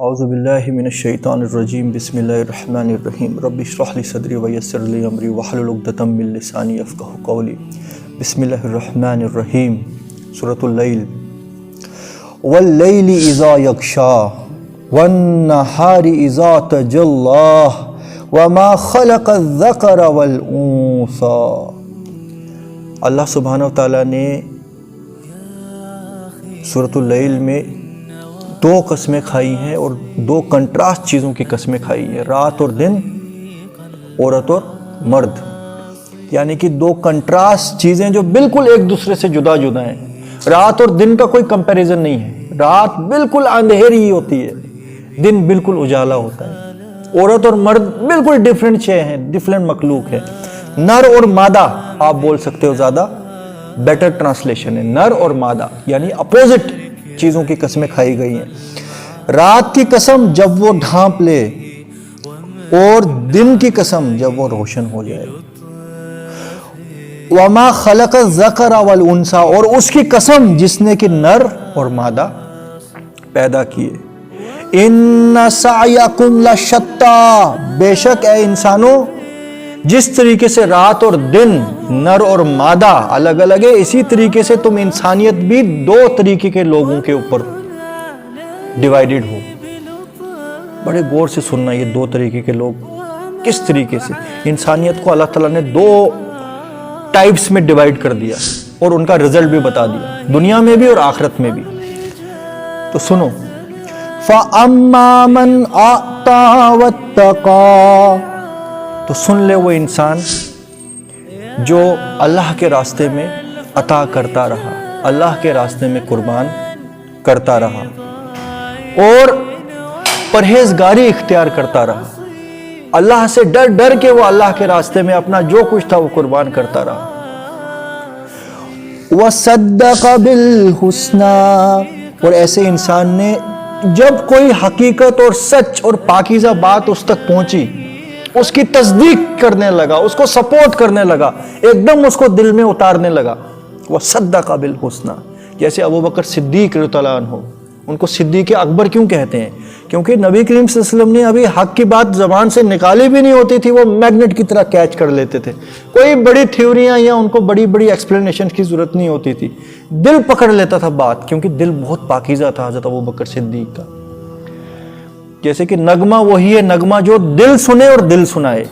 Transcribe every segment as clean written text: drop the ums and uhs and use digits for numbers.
اعوذ باللہ من الشیطان الرجیم بسم اللہ الرحمن الرحیم رب اشرح لی صدری ویسر لی امری واحلل عقدۃ من لسانی یفقہوا قولی بسم اللہ الرحمن الرحیم سورۃ اللیل واللیل اذا یغشا والنہار اذا تجلی وما خلق الذکر والانثی۔ اللہ سبحانہ وتعالیٰ نے سورۃ اللیل میں دو قسمیں کھائی ہیں اور دو کنٹراسٹ چیزوں کی قسمیں کھائی ہیں، رات اور دن، عورت اور مرد، یعنی کہ دو کنٹراسٹ چیزیں جو بالکل ایک دوسرے سے جدا جدا ہیں۔ رات اور دن کا کوئی کمپیریزن نہیں ہے، رات بالکل اندھیری ہی ہوتی ہے، دن بالکل اجالا ہوتا ہے۔ عورت اور مرد بالکل ڈیفرنٹ شے ہیں، ڈیفرنٹ مخلوق ہے۔ نر اور مادہ آپ بول سکتے ہو، زیادہ بیٹر ٹرانسلیشن ہے، نر اور مادہ یعنی اپوزٹ چیزوں کی قسمیں کھائی گئی ہیں۔ رات کی قسم جب وہ ڈھانپ لے اور دن کی قسم جب وہ روشن ہو جائے۔ وما خلق الذکر والانثی، اور اس کی قسم جس نے کہ نر اور مادہ پیدا کیے۔ ان سعیکم لشتی، بے شک اے انسانوں جس طریقے سے رات اور دن، نر اور مادہ الگ الگ ہے، اسی طریقے سے تم انسانیت بھی دو طریقے کے لوگوں کے اوپر ڈیوائیڈڈ ہو۔ بڑے غور سے سننا، یہ دو طریقے کے لوگ کس طریقے سے انسانیت کو اللہ تعالیٰ نے دو ٹائپس میں ڈیوائیڈ کر دیا اور ان کا رزلٹ بھی بتا دیا، دنیا میں بھی اور آخرت میں بھی۔ تو سنو، فَأَمَّا مَنْ أَعْطَىٰ وَاتَّقَىٰ، تو سن لے وہ انسان جو اللہ کے راستے میں عطا کرتا رہا، اللہ کے راستے میں قربان کرتا رہا اور پرہیزگاری اختیار کرتا رہا، اللہ سے ڈر ڈر کے وہ اللہ کے راستے میں اپنا جو کچھ تھا وہ قربان کرتا رہا۔ وَصَدَّقَ بِالْحُسْنَىٰ، اور ایسے انسان نے جب کوئی حقیقت اور سچ اور پاکیزہ بات اس تک پہنچی، اس کی تصدیق کرنے لگا، اس کو سپورٹ کرنے لگا، ایک دم اس کو دل میں اتارنے لگا۔ وَصَدَّقَ بِالْحُسْنَىٰ، جیسے ابو بکر صدیق رضی اللہ عنہ، ان کو صدیق اکبر کیوں کہتے ہیں؟ کیونکہ نبی کریم صلی اللہ علیہ وسلم نے ابھی حق کی بات زبان سے نکالی بھی نہیں ہوتی تھی، وہ میگنیٹ کی طرح کیچ کر لیتے تھے۔ کوئی بڑی تھیوریاں یا ان کو بڑی بڑی ایکسپلینیشن کی ضرورت نہیں ہوتی تھی، دل پکڑ لیتا تھا بات، کیونکہ دل بہت پاکیزہ تھا حضرت ابو بکر صدیق کا۔ جیسے کہ نغمہ وہی ہے نغمہ جو دل سنے اور دل سنائے،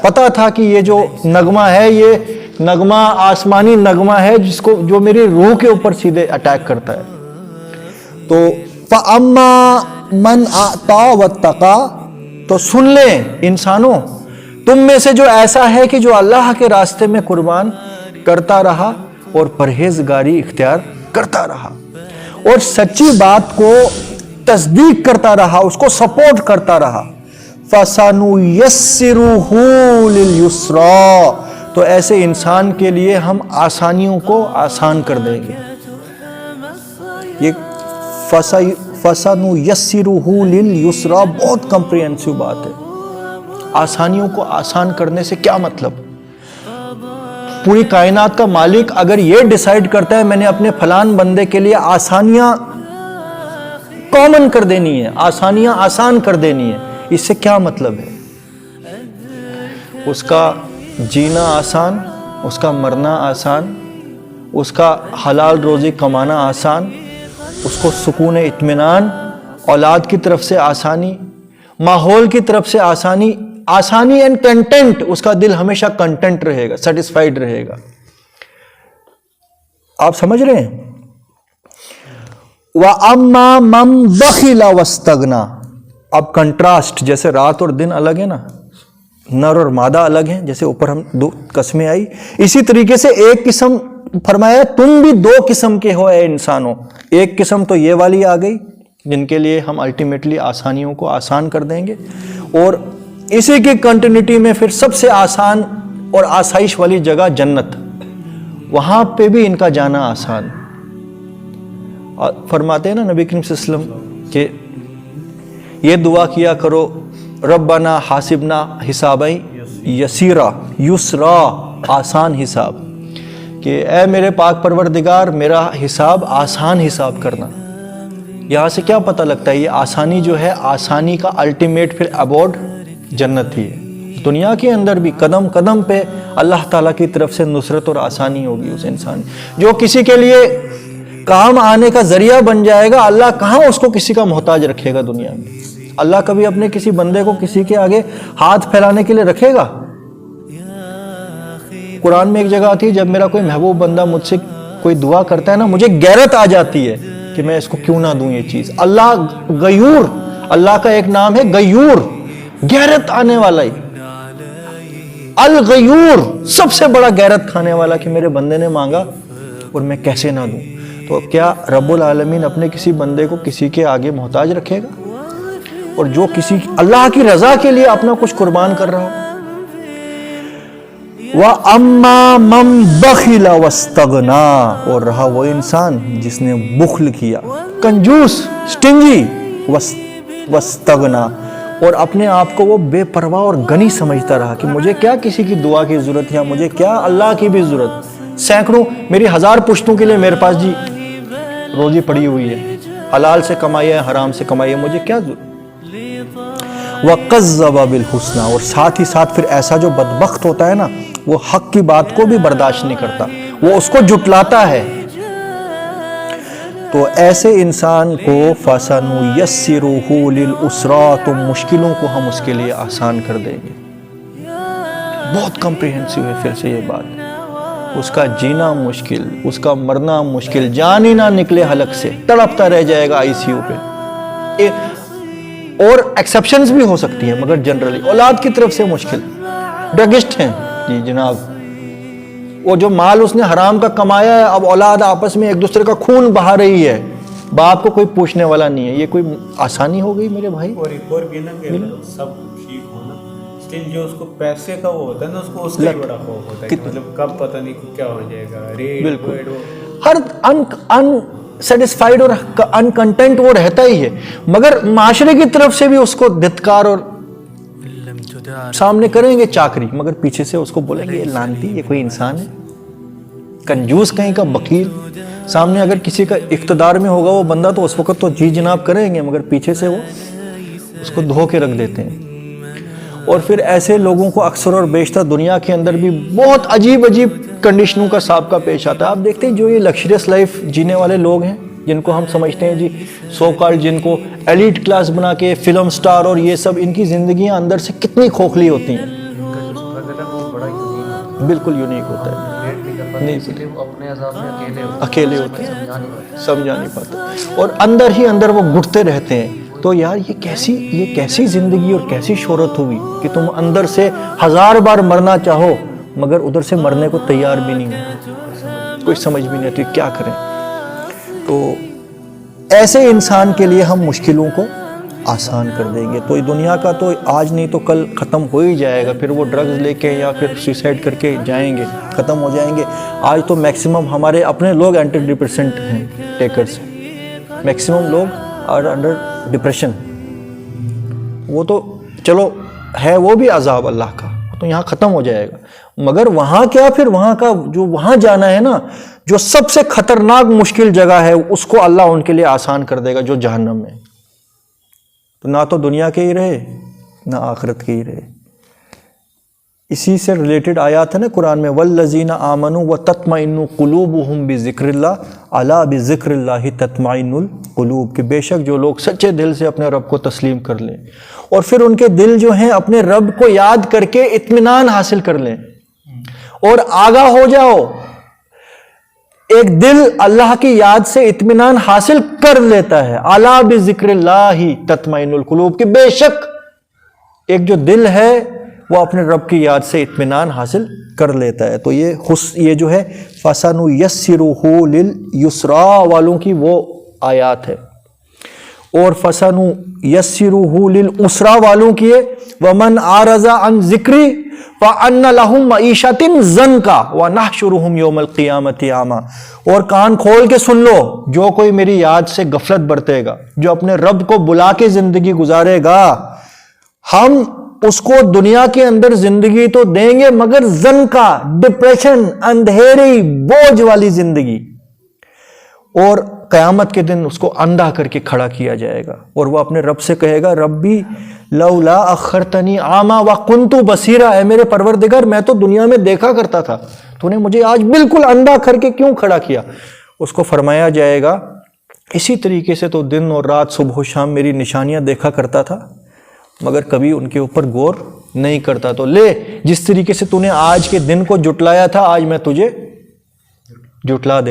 پتا تھا کہ یہ جو نغمہ ہے یہ نغمہ آسمانی نغمہ ہے جو میری روح کے اوپر سیدھے اٹیک کرتا ہے۔ تو فَأَمَّا مَنْ أَعْطَىٰ وَاتَّقَىٰ، تو سن لیں انسانوں تم میں سے جو ایسا ہے کہ جو اللہ کے راستے میں قربان کرتا رہا اور پرہیزگاری اختیار کرتا رہا اور سچی بات کو تصدیق کرتا رہا، اس کو سپورٹ کرتا رہا۔ فَسَنُيَسِّرُهُ لِلْيُسْرَىٰ، تو ایسے انسان کے لیے ہم آسانیوں کو آسان کر دیں گے۔ یہ فَسَنُيَسِّرُهُ لِلْيُسْرَىٰ بہت کمپریہنسو بات ہے۔ آسانیوں کو آسان کرنے سے کیا مطلب؟ پوری کائنات کا مالک اگر یہ ڈیسائیڈ کرتا ہے میں نے اپنے فلان بندے کے لیے آسانیاں کامن کر دینی ہے، آسانیاں آسان کر دینی ہے، اس سے کیا مطلب ہے؟ اس کا جینا آسان، اس کا مرنا آسان، اس کا حلال روزی کمانا آسان، اس کو سکون اطمینان، اولاد کی طرف سے آسانی، ماحول کی طرف سے آسانی، آسانی اینڈ کنٹینٹ، اس کا دل ہمیشہ کنٹینٹ رہے گا، سیٹسفائیڈ رہے گا۔ آپ سمجھ رہے ہیں؟ وَأَمَّا مَن بَخِلَ وَاسْتَغْنَىٰ، اب کنٹراسٹ، جیسے رات اور دن الگ ہے نا، نر اور مادہ الگ ہیں، جیسے اوپر ہم دو قسمیں آئی، اسی طریقے سے ایک قسم فرمایا تم بھی دو قسم کے ہو اے انسانوں۔ ایک قسم تو یہ والی آ گئی جن کے لیے ہم الٹیمیٹلی آسانیوں کو آسان کر دیں گے، اور اسی کی کنٹینیوٹی میں پھر سب سے آسان اور آسائش والی جگہ جنت، وہاں پہ بھی ان کا جانا آسان۔ فرماتے ہیں نا نبی کریم صلی اللہ علیہ وسلم کہ یہ دعا کیا کرو، ربنا حاسبنا حسابا یسیرا، یسرا آسان حساب، کہ اے میرے پاک پروردگار میرا حساب آسان حساب کرنا۔ یہاں سے کیا پتہ لگتا ہے؟ یہ آسانی جو ہے، آسانی کا الٹیمیٹ پھر ابورڈ جنت ہی ہے۔ دنیا کے اندر بھی قدم قدم پہ اللہ تعالیٰ کی طرف سے نصرت اور آسانی ہوگی اس انسان، جو کسی کے لیے کام آنے کا ذریعہ بن جائے گا، اللہ کہاں اس کو کسی کا محتاج رکھے گا دنیا میں؟ اللہ کبھی اپنے کسی بندے کو کسی کے آگے ہاتھ پھیلانے کے لیے رکھے گا؟ قرآن میں ایک جگہ آتی ہے، جب میرا کوئی محبوب بندہ مجھ سے کوئی دعا کرتا ہے نا، مجھے غیرت آ جاتی ہے کہ میں اس کو کیوں نہ دوں یہ چیز۔ اللہ غیور، اللہ کا ایک نام ہے غیور، غیرت آنے والا ہی، الغیور، سب سے بڑا غیرت کھانے والا، کہ میرے بندے نے مانگا اور میں کیسے نہ دوں۔ تو کیا رب العالمین اپنے کسی بندے کو کسی کے آگے محتاج رکھے گا؟ اور جو کسی اللہ کی رضا کے لیے اپنا کچھ قربان کر رہا ہو۔ وَأَمَّا مَن بَخِلَ وَاسْتَغْنَا، اور رہا وہ انسان جس نے بخل کیا، کنجوس، سٹنجی، وَاسْتَغْنَا، اور اپنے آپ کو وہ بے پرواہ اور غنی سمجھتا رہا کہ مجھے کیا کسی کی دعا کی ضرورت ہے، مجھے کیا اللہ کی بھی ضرورت، سینکڑوں میری 1000 پشتوں کے لیے میرے پاس جی روزی پڑی ہوئی ہے، حلال سے کمائی ہے حرام سے کمائی ہے، مجھے کیا ضرورت۔ وَقَذَّبَ بِالْحُسْنَى، اور ساتھ ہی ساتھ پھر ایسا جو بدبخت ہوتا ہے نا، وہ حق کی بات کو بھی برداشت نہیں کرتا، وہ اس کو جھٹلاتا ہے۔ تو ایسے انسان کو فَسَنُيَسِّرُهُ لِلْعُسْرَىٰ، تو مشکلوں کو ہم اس کے لیے آسان کر دیں گے۔ بہت کمپریہنسو ہے پھر سے یہ بات، اس کا جینا مشکل، اس کا مرنا مشکل، جان ہی نہ نکلے حلق سے، تڑپتا رہ جائے گا ICU پہ۔ اور ایکسیپشنز بھی ہو سکتی ہیں، مگر جنرلی اولاد کی طرف سے مشکل، ڈرگسٹ ہیں جی جناب، وہ جو مال اس نے حرام کا کمایا ہے، اب اولاد آپس میں ایک دوسرے کا خون بہا رہی ہے، باپ کو کوئی پوچھنے والا نہیں ہے، یہ کوئی آسانی ہو گئی میرے بھائی؟ اور ایک اور بھی نا کہ سب ٹھیک ہونا، لیکن جو اس کو پیسے کا وہ ہوتا ہے نا، اس کو اس کا بڑا خوف ہوتا ہے کہ مطلب کب پتہ نہیں کیا ہو جائے گا، بالکل ہر سیٹسفائیڈ اور انکنٹینٹ وہ رہتا ہی ہے، مگر معاشرے کی طرف سے بھی اس کو دھتکار اور سامنے کریں گے چاکری، مگر پیچھے سے اس کو بولیں گے یہ لانتی، یہ کوئی انسان ہے، کنجوس کہیں کا بخیل۔ سامنے اگر کسی کا اقتدار میں ہوگا وہ بندہ تو اس وقت تو جی جناب کریں گے، مگر پیچھے سے وہ اس کو دھو کے رکھ دیتے ہیں۔ اور پھر ایسے لوگوں کو اکثر اور بیشتر دنیا کے اندر بھی بہت عجیب عجیب کنڈیشنوں کا سابقہ پیش آتا ہے۔ آپ دیکھتے ہیں جو یہ لگژریس لائف جینے والے لوگ ہیں، جن کو ہم سمجھتے ہیں جی سو کالڈ، جن کو ایلیٹ کلاس بنا کے فلم سٹار اور یہ سب، ان کی زندگیاں اندر سے کتنی کھوکھلی ہوتی ہیں، بالکل یونیک ہوتا ہے، نہیں اکیلے ہوتے ہیں، سمجھا نہیں پاتے، اور اندر ہی اندر وہ گھٹتے رہتے ہیں۔ تو یار یہ کیسی زندگی اور کیسی شہرت ہوئی کہ تم اندر سے 1000 بار مرنا چاہو مگر ادھر سے مرنے کو تیار بھی نہیں ہو، کوئی سمجھ بھی نہیں آتی کیا کریں۔ تو ایسے انسان کے لیے ہم مشکلوں کو آسان کر دیں گے، تو دنیا کا تو آج نہیں تو کل ختم ہو ہی جائے گا، پھر وہ ڈرگز لے کے یا پھر سوسائڈ کر کے جائیں گے، ختم ہو جائیں گے۔ آج تو میکسیمم ہمارے اپنے لوگ اینٹی ڈپریسنٹ ہیں، ٹیکرز، میکسیمم لوگ آر انڈر ڈپریشن۔ وہ تو چلو ہے وہ بھی عذاب اللہ کا، تو یہاں ختم ہو جائے گا، مگر وہاں کیا، پھر وہاں کا جو وہاں جانا ہے نا، جو سب سے خطرناک مشکل جگہ ہے، اس کو اللہ ان کے لیے آسان کر دے گا، جو جہنم میں۔ تو نہ تو دنیا کے ہی رہے نہ آخرت کے ہی رہے۔ اسی سے ریلیٹڈ آیات ہے نا قرآن میں، والذین آمنوا وتطمئن قلوبہم بذکر اللہ الا بذکر اللہ تطمئن القلوب، کہ بے شک جو لوگ سچے دل سے اپنے رب کو تسلیم کر لیں اور پھر ان کے دل جو ہیں اپنے رب کو یاد کر کے اطمینان حاصل کر لیں اور آگاہ ہو جاؤ۔ ایک دل اللہ کی یاد سے اطمینان حاصل کر لیتا ہے، الا بذکر اللہ تطمئن القلوب، کہ بے شک ایک جو دل ہے وہ اپنے رب کی یاد سے اطمینان حاصل کر لیتا ہے۔ تو یہ جو ہے فَسَنُيَسِّرُهُ لِلْيُسْرَىٰ والوں کی وہ آیات ہے، اور فَسَنُيَسِّرُهُ لِلْعُسْرَىٰ والوں کی ہے وَمَنْ أَعْرَضَ عَنْ ذِكْرِي فَأَنَّ لَهُمْ مَعِيشَةً ضَنْكًا وَنَحْشُرُهُمْ يَوْمَ الْقِيَامَةِ أَعْمَىٰ، اور کان کھول کے سن لو، جو کوئی میری یاد سے غفلت برتے گا، جو اپنے رب کو بلا کے زندگی گزارے گا، ہم اس کو دنیا کے اندر زندگی تو دیں گے مگر زن کا، ڈپریشن، اندھیری، بوجھ والی زندگی، اور قیامت کے دن اس کو اندھا کر کے کھڑا کیا جائے گا اور وہ اپنے رب سے کہے گا ربی لولا اخرتنی اعما وکنت بصیرا، اے میرے پروردگار میں تو دنیا میں دیکھا کرتا تھا، تو نے مجھے آج بالکل اندھا کر کے کیوں کھڑا کیا؟ اس کو فرمایا جائے گا اسی طریقے سے تو دن اور رات صبح و شام میری نشانیاں دیکھا کرتا تھا مگر کبھی ان کے اوپر غور نہیں کرتا، تو لے جس طریقے سے تو نے آج کے دن کو جٹلایا تھا آج میں تجھے جٹلا دے